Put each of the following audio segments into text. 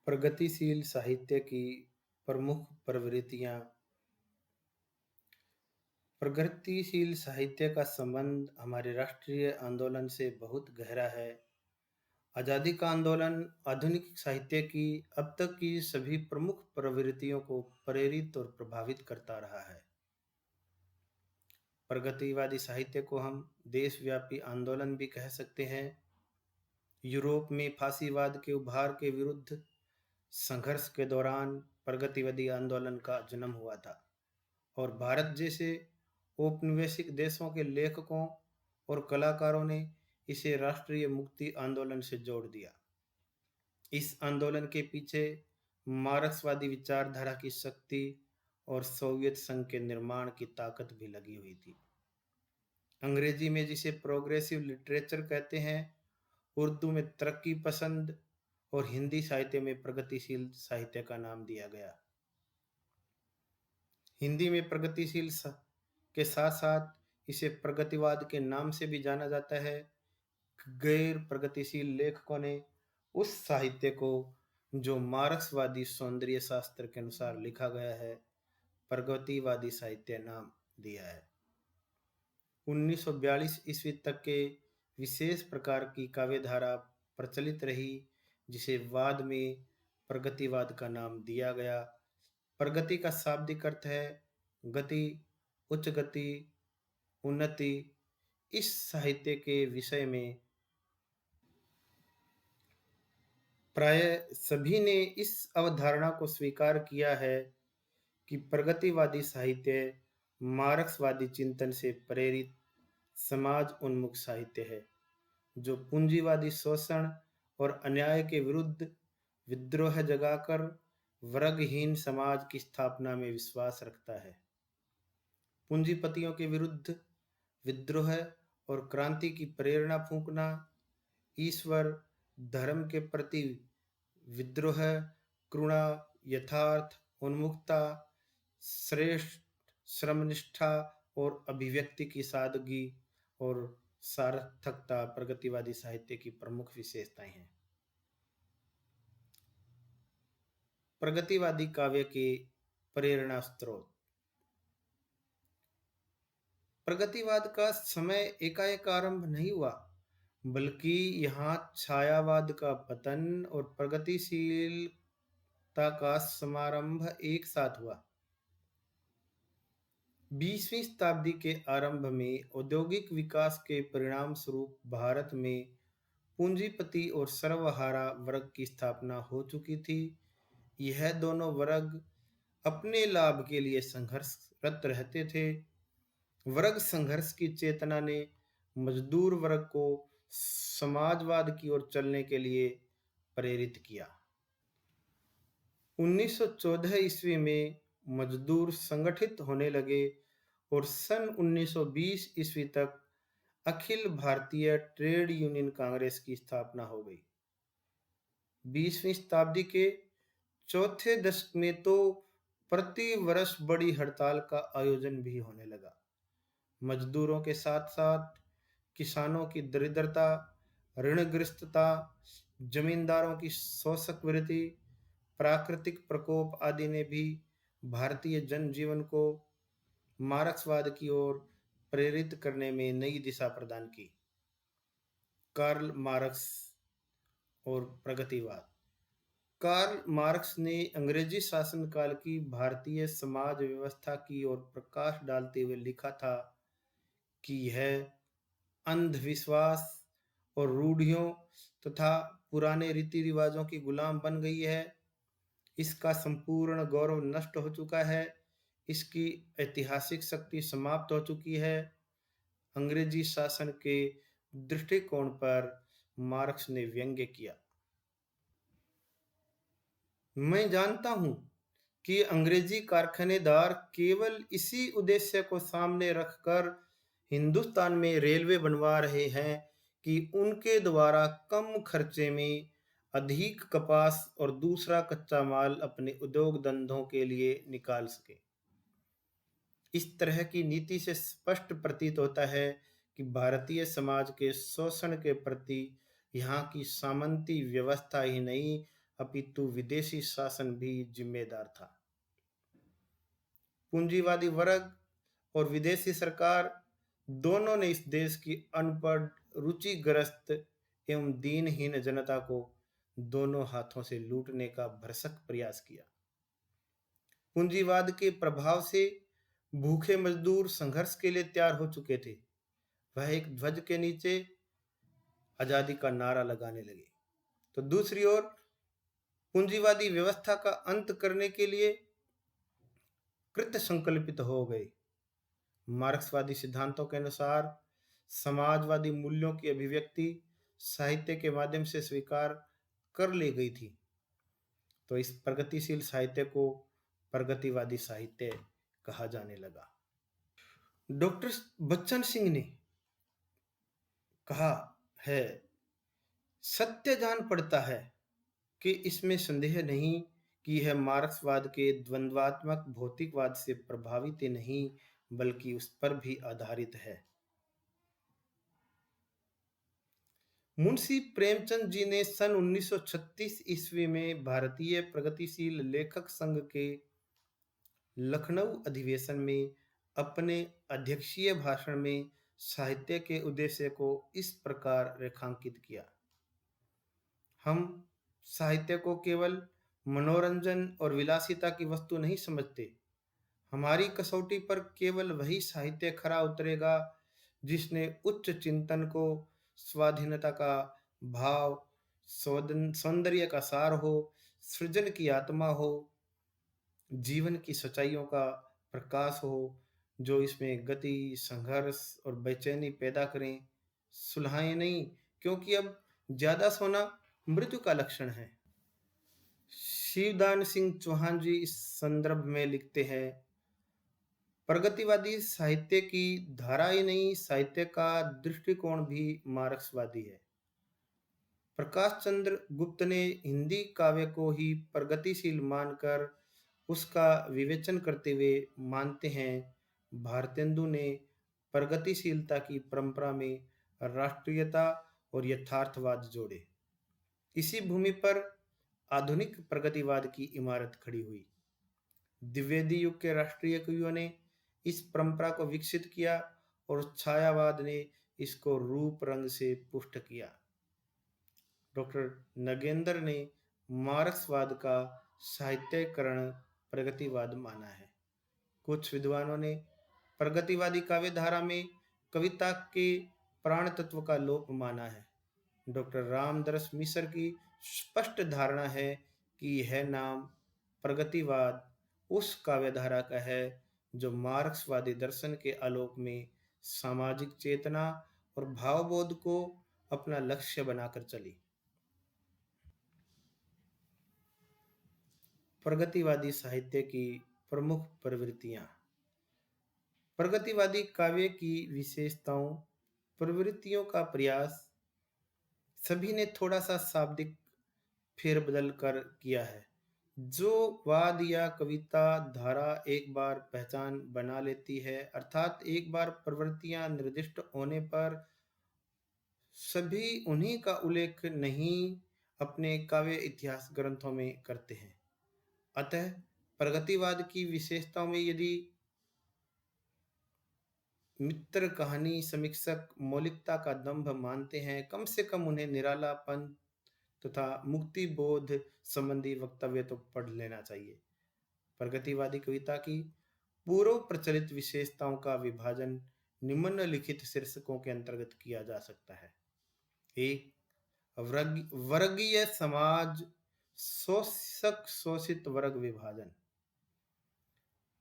प्रगतिशील साहित्य की प्रमुख प्रवृत्तियाँ। प्रगतिशील साहित्य का संबंध हमारे राष्ट्रीय आंदोलन से बहुत गहरा है। आज़ादी का आंदोलन आधुनिक साहित्य की अब तक की सभी प्रमुख प्रवृत्तियों को प्रेरित और प्रभावित करता रहा है। प्रगतिवादी साहित्य को हम देशव्यापी आंदोलन भी कह सकते हैं। यूरोप में फांसीवाद के उभार के विरुद्ध संघर्ष के दौरान प्रगतिवादी आंदोलन का जन्म हुआ था और भारत जैसे औपनिवेशिक देशों के लेखकों और कलाकारों ने इसे राष्ट्रीय मुक्ति आंदोलन से जोड़ दिया। इस आंदोलन के पीछे मार्क्सवादी विचारधारा की शक्ति और सोवियत संघ के निर्माण की ताकत भी लगी हुई थी। अंग्रेजी में जिसे प्रोग्रेसिव लिटरेचर कहते हैं, उर्दू में तरक्की पसंद और हिंदी साहित्य में प्रगतिशील साहित्य का नाम दिया गया। हिंदी में प्रगतिशील के साथ साथ इसे प्रगतिवाद के नाम से भी जाना जाता है। गैर प्रगतिशील लेखकों ने उस साहित्य को जो मार्क्सवादी सौंदर्य शास्त्र के अनुसार लिखा गया है, प्रगतिवादी साहित्य नाम दिया है। 1942 ईस्वी तक के विशेष प्रकार की काव्यधारा प्रचलित रही, जिसे बाद में प्रगतिवाद का नाम दिया गया। प्रगति का शाब्दिक अर्थ है गति, उच्च गति, उन्नति। इस साहित्य के विषय में प्राय सभी ने इस अवधारणा को स्वीकार किया है कि प्रगतिवादी साहित्य मार्क्सवादी चिंतन से प्रेरित समाज उन्मुख साहित्य है, जो पूंजीवादी शोषण और अन्याय के विरुद्ध विद्रोह जगाकर वर्गहीन समाज की स्थापना में विश्वास रखता है। पूंजीपतियों के विरुद्ध विद्रोह और क्रांति की प्रेरणा फूंकना, ईश्वर धर्म के प्रति विद्रोह, करुणा, यथार्थ उन्मुखता, श्रेष्ठ श्रमनिष्ठा और अभिव्यक्ति की सादगी और सार्थकता प्रगतिवादी साहित्य की प्रमुख विशेषताएं हैं। प्रगतिवादी काव्य के प्रेरणा स्रोत। प्रगतिवाद का समय एकाएक आरंभ नहीं हुआ, बल्कि यहाँ छायावाद का पतन और प्रगतिशीलता का समारंभ एक साथ हुआ। 20वीं शताब्दी के आरंभ में औद्योगिक विकास के परिणाम स्वरूप भारत में पूंजीपति और सर्वहारा वर्ग की स्थापना हो चुकी थी। यह दोनों वर्ग अपने लाभ के लिए संघर्षरत रहते थे। वर्ग संघर्ष की चेतना ने मजदूर वर्ग को समाजवाद की ओर चलने के लिए प्रेरित किया। 1914 ईस्वी में मजदूर संगठित होने लगे और सन 1920 ईस्वी तक अखिल भारतीय ट्रेड यूनियन कांग्रेस की स्थापना हो गई। 20वीं शताब्दी के चौथे दशक में तो प्रति वर्ष बड़ी हड़ताल का आयोजन भी होने लगा। मजदूरों के साथ साथ किसानों की दरिद्रता, ऋणग्रस्तता, जमींदारों की शोषक वृत्ति, प्राकृतिक प्रकोप आदि ने भी भारतीय जनजीवन को मार्क्सवाद की ओर प्रेरित करने में नई दिशा प्रदान की। कार्ल मार्क्स और प्रगतिवाद। कार्ल मार्क्स ने अंग्रेजी शासनकाल की भारतीय समाज व्यवस्था की ओर प्रकाश डालते हुए लिखा था कि यह अंधविश्वास और रूढ़ियों तथा पुराने रीति रिवाजों की गुलाम बन गई है। इसका संपूर्ण गौरव नष्ट हो चुका है। इसकी ऐतिहासिक शक्ति समाप्त हो चुकी है। अंग्रेजी शासन के दृष्टिकोण पर मार्क्स ने व्यंग्य किया। मैं जानता हूं कि अंग्रेजी कारखानेदार केवल इसी उद्देश्य को सामने रखकर हिंदुस्तान में रेलवे बनवा रहे हैं कि उनके द्वारा कम खर्चे में अधिक कपास और दूसरा कच्चा माल अपने उद्योग धंधों के लिए निकाल सके। इस तरह की नीति से स्पष्ट प्रतीत होता है कि भारतीय समाज के शोषण के प्रति यहाँ की सामंती व्यवस्था ही नहीं, अपितु विदेशी शासन भी जिम्मेदार था। पूंजीवादी वर्ग और विदेशी सरकार दोनों ने इस देश की अनपढ़, रुचिग्रस्त एवं दीनहीन जनता को दोनों हाथों से लूटने का भरसक प्रयास किया। पूंजीवाद के प्रभाव से भूखे मजदूर संघर्ष के लिए तैयार हो चुके थे। वह एक ध्वज के नीचे आजादी का नारा लगाने लगे। तो दूसरी ओर पूंजीवादी व्यवस्था का अंत करने के लिए कृत संकल्पित हो गए। मार्क्सवादी सिद्धांतों के अनुसार समाजवादी मूल्यों की अभिव्यक्ति साहित्य के माध्यम से स्वीकार कर ली गई थी। तो इस प्रगतिशील साहित्य को प्रगतिवादी साहित्य कहा जाने लगा। डॉक्टर बच्चन सिंह ने कहा है, सत्य जान पड़ता है कि इसमें संदेह नहीं कि यह मार्क्सवाद के द्वंद्वात्मक भौतिकवाद से प्रभावित ही नहीं बल्कि उस पर भी आधारित है। मुंशी प्रेमचंद जी ने सन 1936 ईस्वी में भारतीय प्रगतिशील लेखक संघ के लखनऊ अधिवेशन में अपने अध्यक्षीय भाषण में साहित्य के उद्देश्य को इस प्रकार रेखांकित किया। हम साहित्य को केवल मनोरंजन और विलासिता की वस्तु नहीं समझते। हमारी कसौटी पर केवल वही साहित्य खरा उतरेगा जिसने उच्च चिंतन को, स्वाधीनता का भाव, सौंदर्य का सार हो, सृजन की आत्मा हो, जीवन की सच्चाइयों का प्रकाश हो, जो इसमें गति, संघर्ष और बेचैनी पैदा करें, सुलहाएं नहीं, क्योंकि अब ज्यादा सोना मृत्यु का लक्षण है। शिवदान सिंह चौहान जी इस संदर्भ में लिखते हैं, प्रगतिवादी साहित्य की धारा ही नहीं, साहित्य का दृष्टिकोण भी मार्क्सवादी है। प्रकाश चंद्र गुप्त ने हिंदी काव्य को ही प्रगतिशील मानकर उसका विवेचन करते हुए मानते हैं, भारतेंदु ने प्रगतिशीलता की परंपरा में राष्ट्रीयता और यथार्थवाद जोड़े। इसी भूमि पर आधुनिक प्रगतिवाद की इमारत खड़ी हुई। द्विवेदी युग के राष्ट्रीय कवियों ने इस परंपरा को विकसित किया और छायावाद ने इसको रूप रंग से पुष्ट किया। डॉक्टर नगेंद्र ने मार्क्सवाद का साहित्यकरण प्रगतिवाद माना है। कुछ विद्वानों ने प्रगतिवादी काव्यधारा में कविता के प्राण तत्व का लोप माना है। डॉक्टर रामदरस मिश्र की स्पष्ट धारणा है कि यह नाम प्रगतिवाद उस काव्यधारा का है जो मार्क्सवादी दर्शन के आलोक में सामाजिक चेतना और भावबोध को अपना लक्ष्य बनाकर चली। प्रगतिवादी साहित्य की प्रमुख प्रवृत्तियां। प्रगतिवादी काव्य की विशेषताओं, प्रवृत्तियों का प्रयास सभी ने थोड़ा सा शाब्दिक फेरबदल कर किया है। जो वाद या कविता धारा एक बार पहचान बना लेती है, अर्थात एक बार प्रवृत्तियां निर्दिष्ट होने पर सभी उन्हीं का उल्लेख नहीं अपने काव्य इतिहास ग्रंथों में करते हैं। अतः प्रगतिवाद की विशेषताओं में यदि मित्र कहानी समीक्षक मौलिकता का दंभ मानते हैं, कम से कम उन्हें निरालापन तथा मुक्ति बोध संबंधी वक्तव्य तो पढ़ लेना चाहिए। प्रगतिवादी कविता की पूर्व प्रचलित विशेषताओं का विभाजन निम्नलिखित शीर्षकों के अंतर्गत किया जा सकता है। एक, वर्गीय समाज, शोषक शोषित वर्ग विभाजन।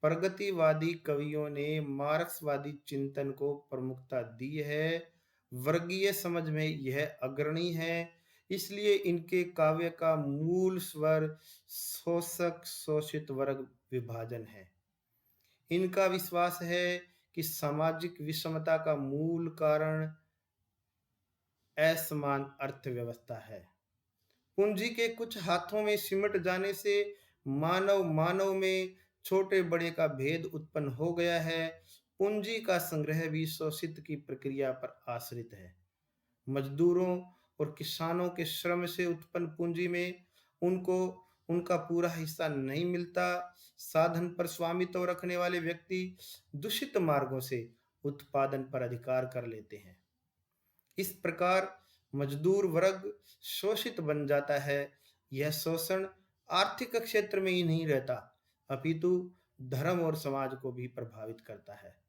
प्रगतिवादी कवियों ने मार्क्सवादी चिंतन को प्रमुखता दी है। वर्गीय समझ में यह अग्रणी है, इसलिए इनके काव्य का मूल स्वर शोषक शोषित वर्ग विभाजन है। इनका विश्वास है कि सामाजिक विषमता का मूल कारण असमान अर्थव्यवस्था है। पूंजी के कुछ हाथों में सिमट जाने से मानव में छोटे बड़े का भेद उत्पन्न हो गया है। पूंजी का संग्रह भी शोषित की प्रक्रिया पर आश्रित है। मजदूरों और किसानों के श्रम से उत्पन्न पूंजी में उनको उनका पूरा हिस्सा नहीं मिलता। साधन पर स्वामित्व रखने वाले व्यक्ति दूषित मार्गों से उत्पादन पर अधिकार कर लेते हैं। इस प्रकार मजदूर वर्ग शोषित बन जाता है। यह शोषण आर्थिक क्षेत्र में ही नहीं रहता, अपितु धर्म और समाज को भी प्रभावित करता है।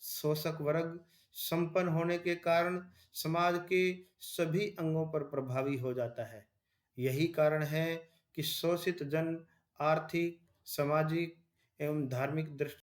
शोषक वर्ग संपन्न होने के कारण समाज के सभी अंगों पर प्रभावी हो जाता है। यही कारण है कि शोषित जन आर्थिक, सामाजिक एवं धार्मिक दृष्टि